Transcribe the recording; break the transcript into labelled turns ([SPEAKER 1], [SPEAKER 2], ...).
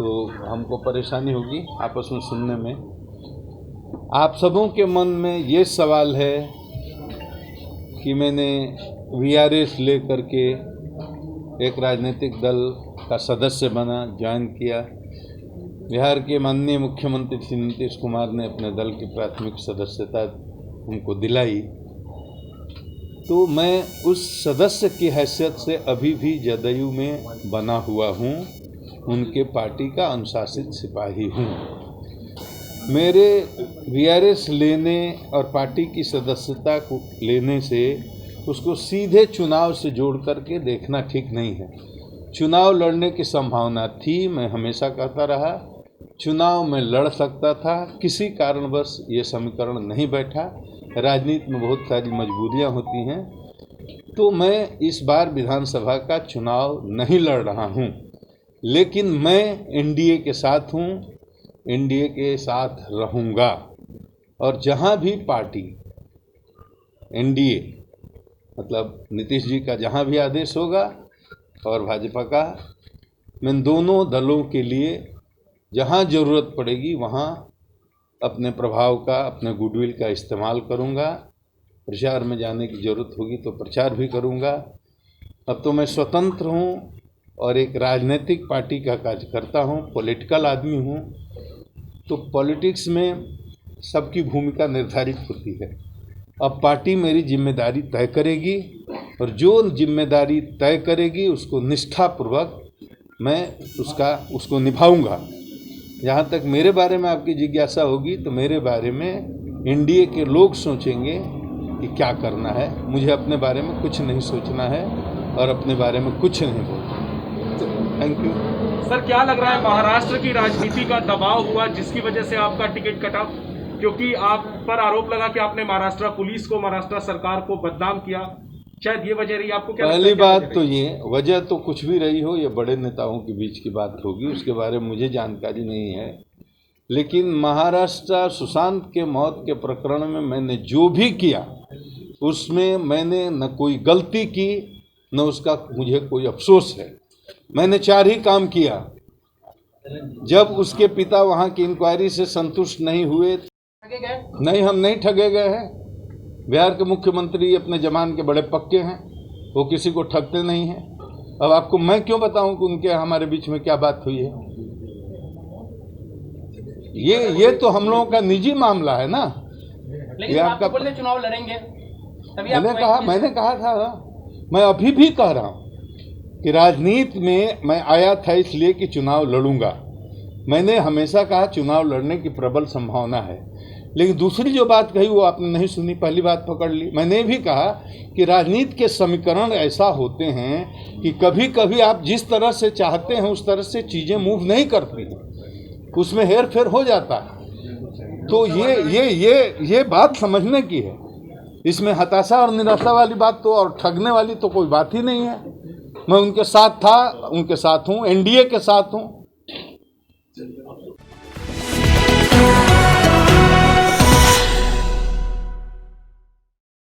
[SPEAKER 1] तो हमको परेशानी होगी आपस में सुनने में। आप सबों के मन में ये सवाल है कि मैंने वीआरएस ले करके एक राजनीतिक दल का सदस्य बना, ज्वाइन किया। बिहार के माननीय मुख्यमंत्री श्री नीतीश कुमार ने अपने दल की प्राथमिक सदस्यता उनको दिलाई, तो मैं उस सदस्य की हैसियत से अभी भी जदयू में बना हुआ हूँ, उनके पार्टी का अनुशासित सिपाही हूँ। मेरे वीआरएस लेने और पार्टी की सदस्यता को लेने से उसको सीधे चुनाव से जोड़ करके देखना ठीक नहीं है। चुनाव लड़ने की संभावना थी, मैं हमेशा कहता रहा चुनाव में लड़ सकता था, किसी कारणवश ये समीकरण नहीं बैठा। राजनीति में बहुत सारी मजबूरियां होती हैं, तो मैं इस बार विधानसभा का चुनाव नहीं लड़ रहा हूं, लेकिन मैं एनडीए के साथ हूं, एनडीए के साथ रहूंगा। और जहां भी पार्टी एनडीए मतलब नीतीश जी का जहां भी आदेश होगा और भाजपा का, मैं दोनों दलों के लिए जहां ज़रूरत पड़ेगी वहां अपने प्रभाव का, अपने गुडविल का इस्तेमाल करूंगा। प्रचार में जाने की ज़रूरत होगी तो प्रचार भी करूंगा। अब तो मैं स्वतंत्र हूं और एक राजनीतिक पार्टी का कार्यकर्ता हूं, पॉलिटिकल आदमी हूं, तो पॉलिटिक्स में सबकी भूमिका निर्धारित होती है। अब पार्टी मेरी जिम्मेदारी तय करेगी और जो जिम्मेदारी तय करेगी उसको निष्ठापूर्वक मैं उसको निभाऊंगा। जहाँ तक मेरे बारे में आपकी जिज्ञासा होगी तो मेरे बारे में एनडीए के लोग सोचेंगे कि क्या करना है। मुझे अपने बारे में कुछ नहीं सोचना है और अपने बारे में कुछ नहीं बोलना। Thank you.
[SPEAKER 2] सर, क्या लग रहा है महाराष्ट्र की राजनीति का दबाव हुआ जिसकी वजह से आपका टिकट कटा? क्योंकि आप पर आरोप लगा कि आपने महाराष्ट्र पुलिस को, महाराष्ट्र सरकार को बदनाम किया, शायद ये वजह रही। आपको क्या
[SPEAKER 1] पहली बात तो ये वजह तो कुछ भी रही हो, ये बड़े नेताओं के बीच की बात होगी, उसके बारे में मुझे जानकारी नहीं है। लेकिन महाराष्ट्र सुशांत के मौत के प्रकरण में मैंने जो भी किया उसमें मैंने न कोई गलती की न उसका मुझे कोई अफसोस है। मैंने 4 ही काम किया। जब उसके पिता वहाँ की इंक्वायरी से संतुष्ट नहीं हुए, नहीं हम नहीं ठगे गए हैं। बिहार के मुख्यमंत्री अपने जमान के बड़े पक्के हैं, वो किसी को ठगते नहीं हैं। अब आपको मैं क्यों बताऊं कि उनके हमारे बीच में क्या बात हुई है? ये तो हम लोगों का निजी मामला है ना।
[SPEAKER 3] लेकिन
[SPEAKER 1] ये आपका
[SPEAKER 3] बोलने चुनाव लड़ेंगे,
[SPEAKER 1] मैंने कहा था, मैं अभी भी कह रहा हूं कि राजनीति में मैं आया था इसलिए कि चुनाव लड़ूंगा। मैंने हमेशा कहा चुनाव लड़ने की प्रबल संभावना है। लेकिन दूसरी जो बात कही वो आपने नहीं सुनी, पहली बात पकड़ ली। मैंने भी कहा कि राजनीति के समीकरण ऐसा होते हैं कि कभी कभी आप जिस तरह से चाहते हैं उस तरह से चीज़ें मूव नहीं करती हैं, उसमें हेर फेर हो जाता है। तो ये बात समझने की है। इसमें हताशा और निराशा वाली बात तो और ठगने वाली तो कोई बात ही नहीं है। मैं उनके साथ था, उनके साथ हूँ, एनडीए के साथ हूँ।